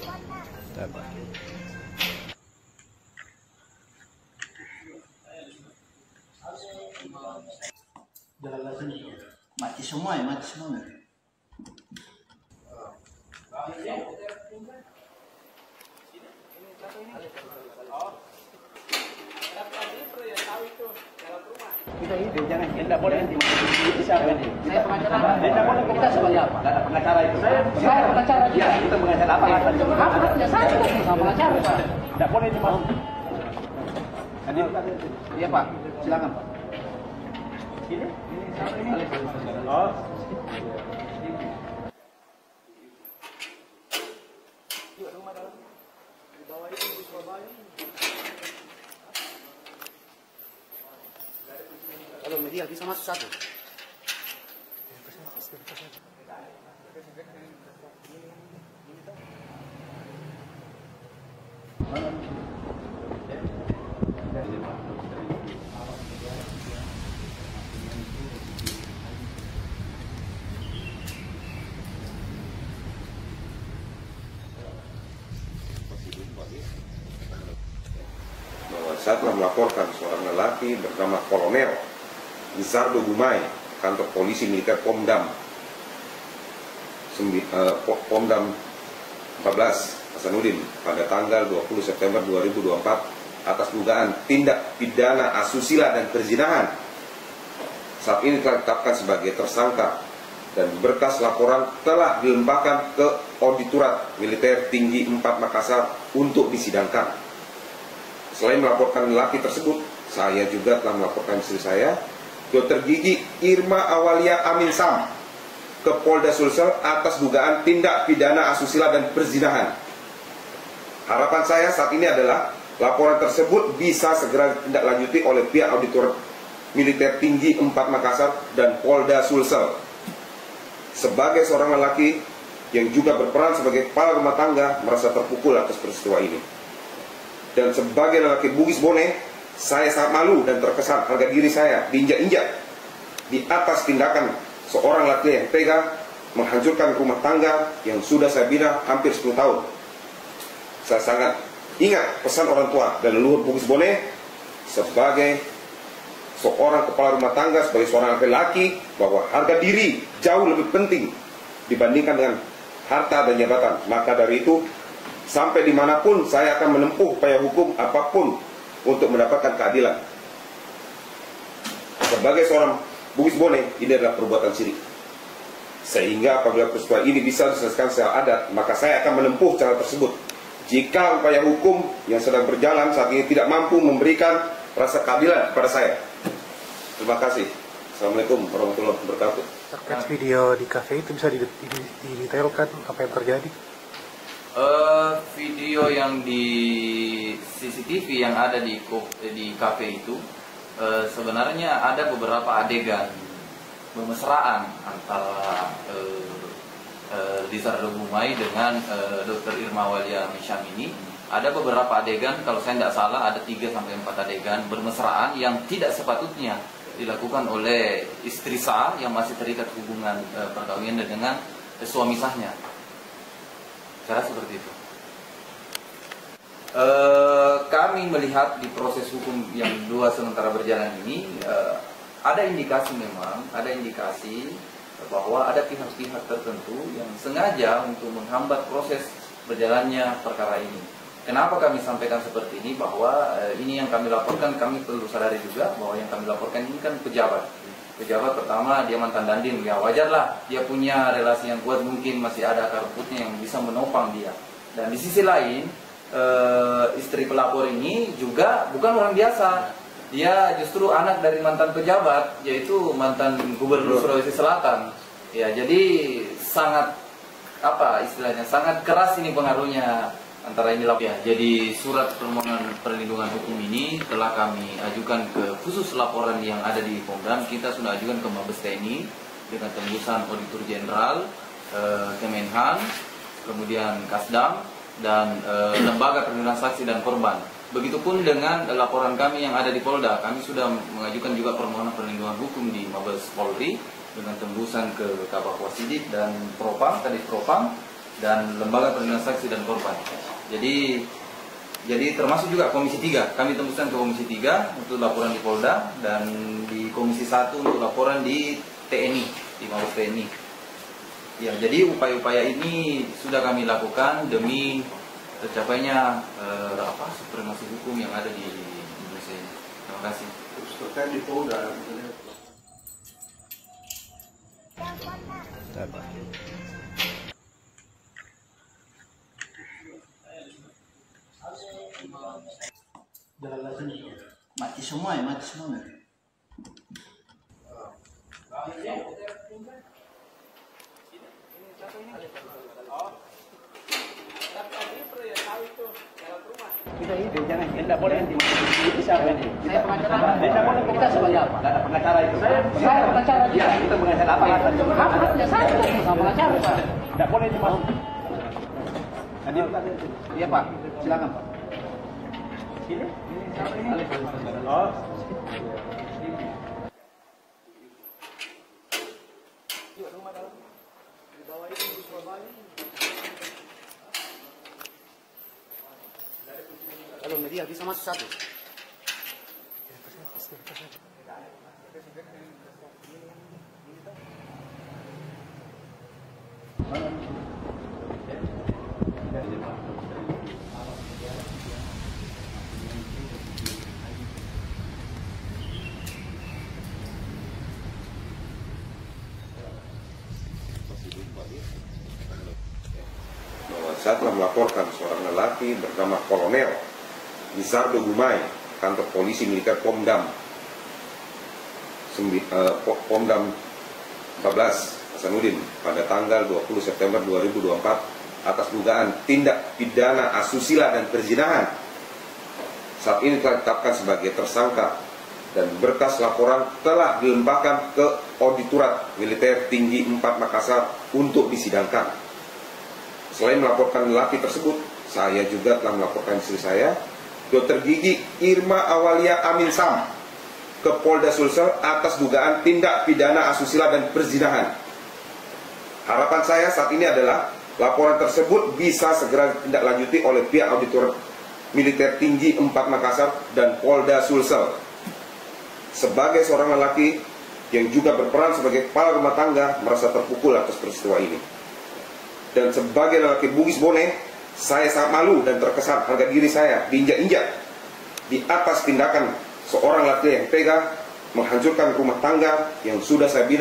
Dapat. Mati semua ya, mati semua. Kita itu jangan, tidak boleh nanti siapa ini? Saya pengacara. Tidak boleh, kita sebagai apa? Tidak ada pengacara itu. Saya pengacara. Ya, kita pengacara apa? Apa? Saya sama pengacara. Tidak boleh dimasuk. Hadir. Iya Pak, silakan Pak. Ini siapa ini? Oh. Rumah dalam di bawah ini di Surabaya. Kalau media bisa masuk satu. Bahwa saya telah melaporkan seorang lelaki bernama Kolonel Lizardo Gumai, kantor polisi militer Pomdam 14 Hasanuddin pada tanggal 20 September 2024 atas dugaan tindak pidana asusila dan perzinahan. Saat ini telah ditetapkan sebagai tersangka dan berkas laporan telah dilempahkan ke Auditorat Militer Tinggi 4 Makassar untuk disidangkan. Selain melaporkan lelaki tersebut, saya juga telah melaporkan istri saya, Dr. Gigi Irma Awalia Amin Sam, ke Polda Sulsel atas dugaan tindak pidana asusila dan perzinahan. Harapan saya saat ini adalah laporan tersebut bisa segera ditindaklanjuti oleh pihak Auditor Militer Tinggi 4 Makassar dan Polda Sulsel. Sebagai seorang lelaki yang juga berperan sebagai kepala rumah tangga, merasa terpukul atas peristiwa ini. Dan sebagai lelaki Bugis Bone, saya sangat malu dan terkesan harga diri saya diinjak-injak di atas tindakan seorang laki yang tega menghancurkan rumah tangga yang sudah saya bina hampir 10 tahun. Saya sangat ingat pesan orang tua dan leluhur Bugis Bone sebagai seorang kepala rumah tangga, sebagai seorang laki-laki, bahwa harga diri jauh lebih penting dibandingkan dengan harta dan jabatan. Maka dari itu, sampai dimanapun saya akan menempuh upaya hukum apapun untuk mendapatkan keadilan. Sebagai seorang Bugis Bone, ini adalah perbuatan sirik. Sehingga apabila peristiwa ini bisa diselesaikan secara adat, maka saya akan menempuh cara tersebut. Jika upaya hukum yang sedang berjalan saat ini tidak mampu memberikan rasa keadilan kepada saya. Terima kasih. Assalamualaikum warahmatullahi wabarakatuh. Terkait video di kafe itu bisa didetailkan apa yang terjadi? Video yang di CCTV yang ada di kafe itu sebenarnya ada beberapa adegan bermesraan antara Lizardo Gumai dengan Dr. Irma Awalia Amin Sam ini. Ada beberapa adegan, kalau saya tidak salah ada 3-4 adegan bermesraan yang tidak sepatutnya dilakukan oleh istri sah yang masih terikat hubungan perkawinan dengan suami sahnya. Cara seperti itu. Kami melihat di proses hukum yang dua sementara berjalan ini ada indikasi bahwa ada pihak-pihak tertentu yang sengaja untuk menghambat proses berjalannya perkara ini. Kenapa kami sampaikan seperti ini? Bahwa ini yang kami laporkan, kami perlu sadari juga bahwa yang kami laporkan ini kan pejabat. Pejabat pertama dia mantan dandim, ya wajarlah dia punya relasi yang kuat, mungkin masih ada akar rumputnya yang bisa menopang dia. Dan di sisi lain istri pelapor ini juga bukan orang biasa. Dia justru anak dari mantan pejabat, yaitu mantan Gubernur Sulawesi Selatan. Ya, jadi sangat sangat keras ini pengaruhnya antara ini. Ya, jadi surat permohonan perlindungan hukum ini telah kami ajukan ke khusus laporan yang ada di Pomdam. Kita sudah ajukan ke Mabes TNI dengan tembusan Auditor Jenderal, Kemenhan, kemudian Kasdam, dan Lembaga Perlindungan Saksi dan Korban. Begitupun dengan laporan kami yang ada di Polda, kami sudah mengajukan juga permohonan perlindungan hukum di Mabes Polri dengan tembusan ke Kabak Wasidik dan Propam, Kadif Propam, dan Lembaga Perlindungan Saksi dan Korban. Jadi termasuk juga Komisi 3, kami tembuskan ke Komisi 3 untuk laporan di Polda, dan di Komisi 1 untuk laporan di TNI, di Mabes TNI. Ya, jadi upaya-upaya ini sudah kami lakukan demi tercapainya supremasi hukum yang ada di Indonesia ini. Terima kasih. Terkait di Polda. Mati semua ya, mati semua. Kita ini jangan, tidak boleh nanti siapa ini? Saya pengacara. Tidak boleh, kita sebagai apa? Tidak ada pengacara itu. Saya pengacara. Ya, kita pengacara apa? Apa? Saya sama pengacara. Tidak boleh dimasuk. Hadir. Iya Pak, silakan Pak. Ini siapa ini? Oh. Kalau media bisa masuk satu. Bahwa saya telah melaporkan seorang lelaki bernama Kolonel Lizardo Gumai, kantor polisi militer Pomdam 14 Hasanuddin pada tanggal 20 September 2024 atas dugaan tindak pidana asusila dan perzinahan. Saat ini telah ditetapkan sebagai tersangka dan berkas laporan telah dilimpahkan ke Auditorat Militer Tinggi 4 Makassar untuk disidangkan. Selain melaporkan lelaki tersebut, saya juga telah melaporkan istri saya, Dr. Gigi Irma Awalia Amin Sam, ke Polda Sulsel atas dugaan tindak pidana asusila dan perzinahan. Harapan saya saat ini adalah laporan tersebut bisa segera ditindaklanjuti oleh pihak Auditor Militer Tinggi 4 Makassar dan Polda Sulsel. Sebagai seorang lelaki yang juga berperan sebagai kepala rumah tangga, merasa terpukul atas peristiwa ini. Dan sebagai lelaki Bugis Bone, saya sangat malu dan terkesan harga diri saya diinjak-injak di atas tindakan seorang laki yang tega menghancurkan rumah tangga yang sudah saya bina.